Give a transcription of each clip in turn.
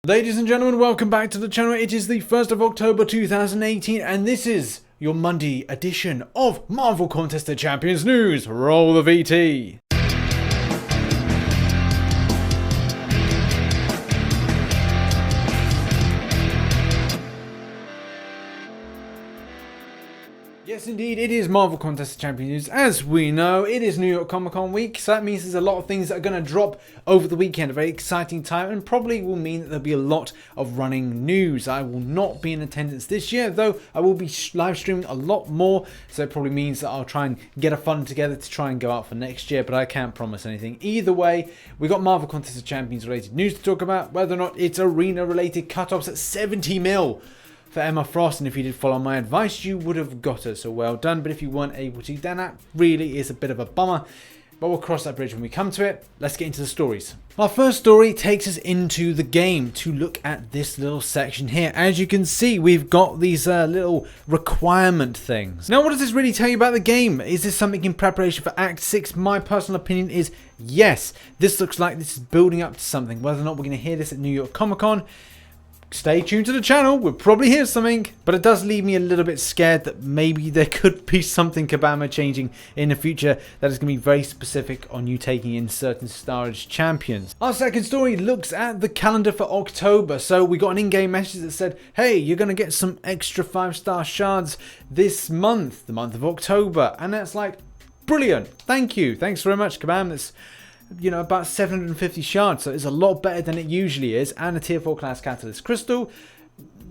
Ladies and gentlemen, welcome back to the channel. It is the 1st of October 2018 and this is your Monday edition of Marvel Contest of Champions News. Roll the VT. Yes, indeed, it is Marvel Contest of Champions News. As we know, it is New York Comic Con week, so that means there's a lot of things that are going to drop over the weekend. A very exciting time, and probably will mean that there'll be a lot of running news. I will not be in attendance this year, though I will be live streaming a lot more, so it probably means that I'll try and get a fund together to try and go out for next year, but I can't promise anything. Either way, we got Marvel Contest of Champions related news to talk about, whether or not it's arena related cutoffs at 70 mil. For Emma Frost, and if you did follow my advice, you would have got her, so well done. But if you weren't able to, then that really is a bit of a bummer. But we'll cross that bridge when we come to it. Let's get into the stories. Our first story takes us into the game to look at this little section here. As you can see, we've got these little requirement things. Now, what does this really tell you about the game? Is this something in preparation for Act 6? My personal opinion is yes. This looks like this is building up to something. Whether or not we're going to hear this at New York Comic Con, stay tuned to the channel, we'll probably hear something, but it does leave me a little bit scared that maybe there could be something Kabam changing in the future that is going to be very specific on you taking in certain Star Age champions. Our second story looks at the calendar for October. So we got an in-game message that said, hey, you're going to get some extra 5-star shards this month, the month of October, and that's like, brilliant, thank you, thanks very much Kabam. That's, you know, about 750 shards, so it's a lot better than it usually is, and a tier 4 class catalyst crystal.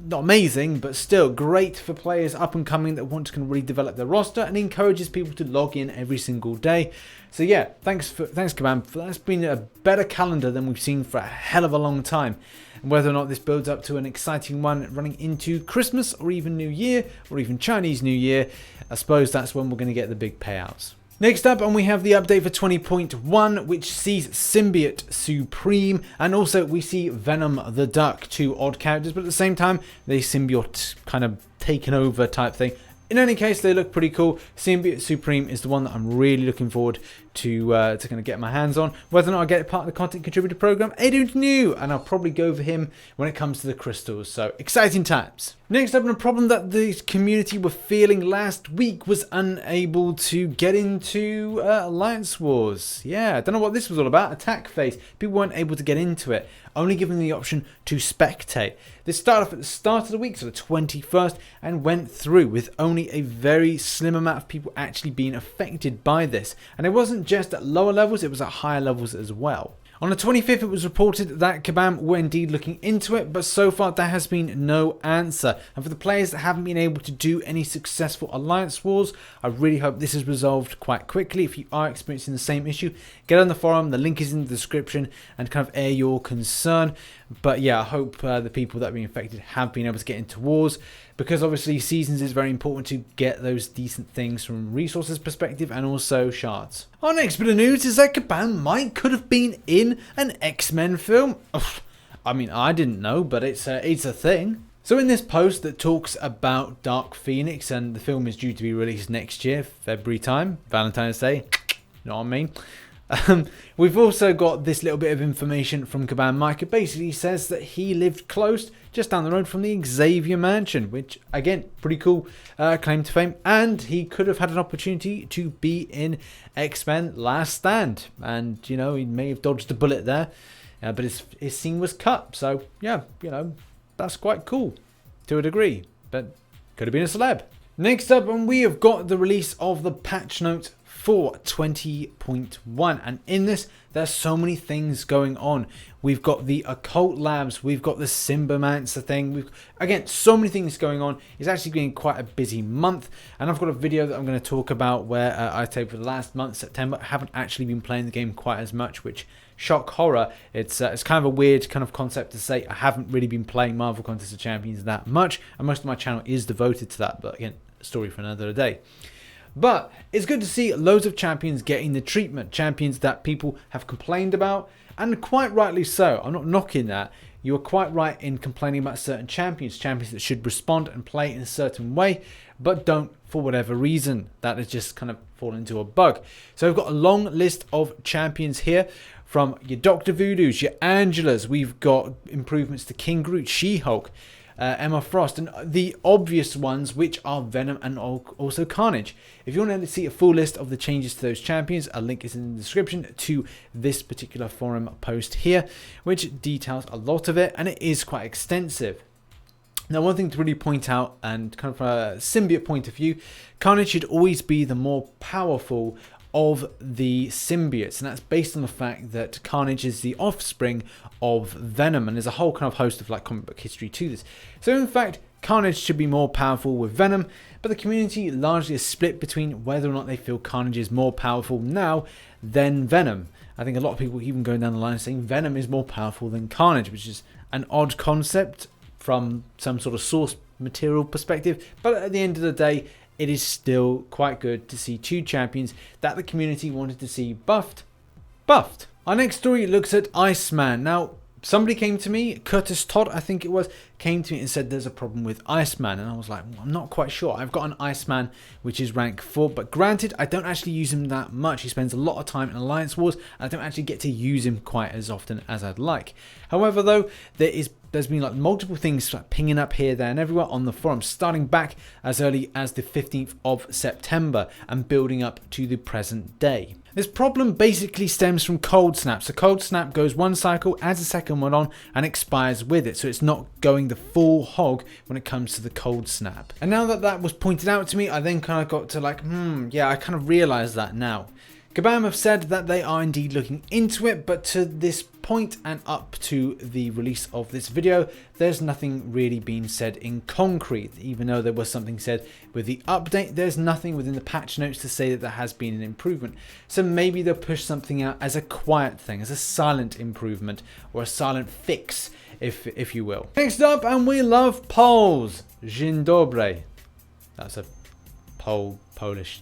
Not amazing, but still great for players up and coming that want to really develop their roster, and encourages people to log in every single day. So yeah, thanks Kabam. That's been a better calendar than we've seen for a hell of a long time. And whether or not this builds up to an exciting one running into Christmas or even New Year or even Chinese New Year, I suppose that's when we're going to get the big payouts. Next up, and we have the update for 20.1, which sees Symbiote Supreme, and also we see Venom the Duck, two odd characters, but at the same time, they symbiote kind of taken over type thing. In any case, they look pretty cool. Symbiote Supreme is the one that I'm really looking forward to kind of get my hands on. Whether or not I get part of the content contributor program, I don't know, and I'll probably go for him when it comes to the crystals. So exciting times. Next up, a problem that the community were feeling last week was unable to get into Alliance Wars. Yeah, I don't know what this was all about. Attack phase. People weren't able to get into it, only given the option to spectate. This started off at the start of the week, so the 21st, and went through with only a very slim amount of people actually being affected by this. And it wasn't just at lower levels, it was at higher levels as well. On the 25th, it was reported that Kabam were indeed looking into it, but so far there has been no answer. And for the players that haven't been able to do any successful Alliance Wars, I really hope this is resolved quite quickly. If you are experiencing the same issue, get on the forum, the link is in the description, and kind of air your concern. But yeah, I hope the people that have been infected have been able to get into wars, because obviously seasons is very important to get those decent things from resources perspective and also shards. Our next bit of news is that Kabam Miike could have been in an X-Men film. I mean, I didn't know, but it's a thing. So in this post that talks about Dark Phoenix, and the film is due to be released next year, February time, Valentine's Day, you know what I mean? We've also got this little bit of information from Kabam Miike. It basically says that he lived close, just down the road from the Xavier Mansion, which again, pretty cool claim to fame, and he could have had an opportunity to be in X-Men Last Stand, and you know, he may have dodged a bullet there, but his scene was cut, so yeah, you know, that's quite cool to a degree, but could have been a celeb. Next up, and we have got the release of the patch notes for 20.1, and in this there's so many things going on. We've got the occult labs, we've got the Symbomancer thing, again, so many things going on. It's actually been quite a busy month, and I've got a video that I'm going to talk about where I say for the last month, September, I haven't actually been playing the game quite as much, which shock horror. It's kind of a weird kind of concept to say I haven't really been playing Marvel Contest of Champions that much, and most of my channel is devoted to that, but again, story for another day. But it's good to see loads of champions getting the treatment, champions that people have complained about, and quite rightly so. I'm not knocking that. You are quite right in complaining about certain champions that should respond and play in a certain way, but don't for whatever reason. That has just kind of fallen into a bug. So we've got a long list of champions here, from your Dr. Voodoos, your Angelas. We've got improvements to King Groot, She-Hulk, Emma Frost, and the obvious ones, which are Venom and also Carnage. If you want to see a full list of the changes to those champions, a link is in the description to this particular forum post here, which details a lot of it, and it is quite extensive. Now, one thing to really point out, and kind of from a symbiote point of view, Carnage should always be the more powerful of the symbiotes, and that's based on the fact that Carnage is the offspring of Venom, and there's a whole kind of host of like comic book history to this. So in fact, Carnage should be more powerful with Venom, but the community largely is split between whether or not they feel Carnage is more powerful now than Venom. I think a lot of people even going down the line saying Venom is more powerful than Carnage, which is an odd concept from some sort of source material perspective, but at the end of the day, it is still quite good to see two champions that the community wanted to see buffed. Our next story looks at Iceman. Now, somebody came to me, Todd, I think it was, came to me and said there's a problem with Iceman. And I was like, well, I'm not quite sure. I've got an Iceman, which is rank 4. But granted, I don't actually use him that much. He spends a lot of time in Alliance Wars. And I don't actually get to use him quite as often as I'd like. However, though, there's been like multiple things like pinging up here, there, and everywhere on the forum, starting back as early as the 15th of September and building up to the present day. This problem basically stems from cold snap. So cold snap goes one cycle, adds a second one on, and expires with it. So it's not going the full hog when it comes to the cold snap. And now that that was pointed out to me, I then kind of got to like, yeah, I kind of realized that now. Kabam have said that they are indeed looking into it, but to this point and up to the release of this video, there's nothing really being said in concrete. Even though there was something said with the update, there's nothing within the patch notes to say that there has been an improvement. So maybe they'll push something out as a quiet thing, as a silent improvement or a silent fix, if you will. Next up, and we love polls. Dzień dobry. That's a Polish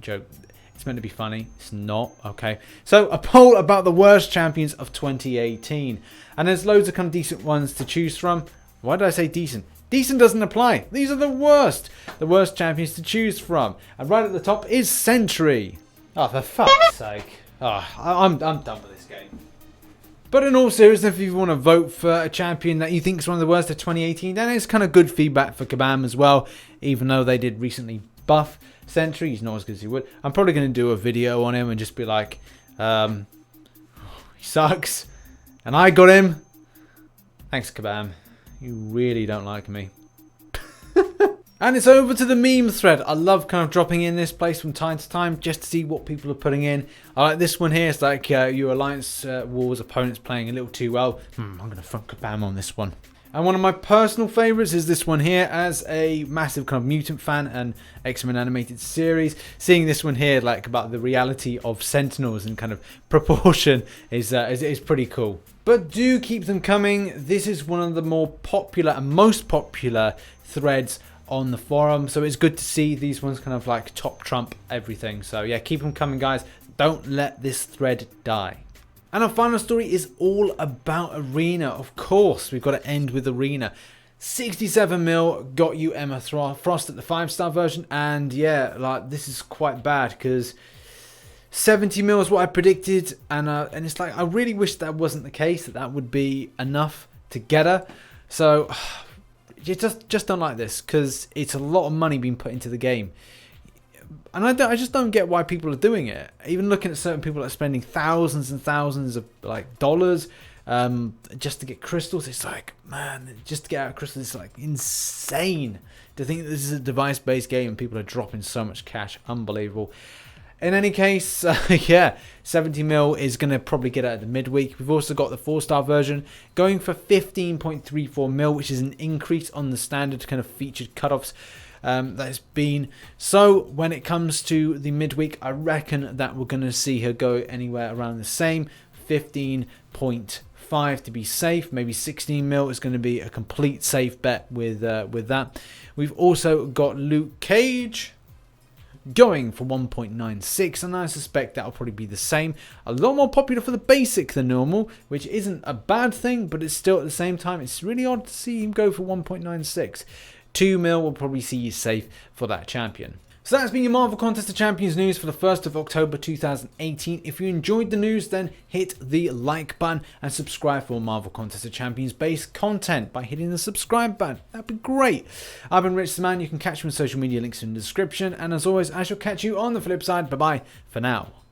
joke. It's meant to be funny. It's not. Okay. So a poll about the worst champions of 2018. And there's loads of kind of decent ones to choose from. Why did I say decent? Decent doesn't apply. These are the worst. The worst champions to choose from. And right at the top is Sentry. Oh, for fuck's sake. Oh, I'm done with this game. But in all seriousness, if you want to vote for a champion that you think is one of the worst of 2018, then it's kind of good feedback for Kabam as well. Even though they did recently buff Sentry, he's not as good as he would. I'm probably going to do a video on him and just be like, he sucks, and I got him. Thanks, Kabam. You really don't like me. And it's over to the meme thread. I love kind of dropping in this place from time to time just to see what people are putting in. I like this one here. It's like your Alliance Wars opponents playing a little too well. I'm going to front Kabam on this one. And one of my personal favourites is this one here. As a massive kind of mutant fan and X-Men animated series, seeing this one here like about the reality of Sentinels and kind of proportion is pretty cool. But do keep them coming. This is one of the more popular and most popular threads on the forum, so it's good to see these ones kind of like top trump everything. So yeah, keep them coming, guys. Don't let this thread die. And our final story is all about Arena. Of course, we've got to end with Arena. 67 mil got you Emma Frost at the 5-star version. And yeah, like this is quite bad because 70 mil is what I predicted. And it's like, I really wish that wasn't the case, that would be enough to get her. So you just don't like this because it's a lot of money being put into the game. And I just don't get why people are doing it. Even looking at certain people that are spending thousands and thousands of like dollars just to get crystals, it's like, man, just to get out crystals, it's like insane to think that this is a device-based game and people are dropping so much cash. Unbelievable. In any case, yeah, 70 mil is going to probably get out of the midweek. We've also got the 4-star version going for 15.34 mil, which is an increase on the standard kind of featured cutoffs that has been. So when it comes to the midweek, I reckon that we're going to see her go anywhere around the same 15.5 to be safe. Maybe 16 mil is going to be a complete safe bet with that. We've also got Luke Cage. going for 1.96, and I suspect that'll probably be the same. A lot more popular for the basic than normal, which isn't a bad thing, but it's still at the same time, it's really odd to see him go for 1.96. 2 mil will probably see you safe for that champion. So that's been your Marvel Contest of Champions news for the 1st of October 2018. If you enjoyed the news, then hit the like button and subscribe for Marvel Contest of Champions based content by hitting the subscribe button. That'd be great. I've been RichTheMan. You can catch me on social media, links in the description. And as always, I shall catch you on the flip side. Bye-bye for now.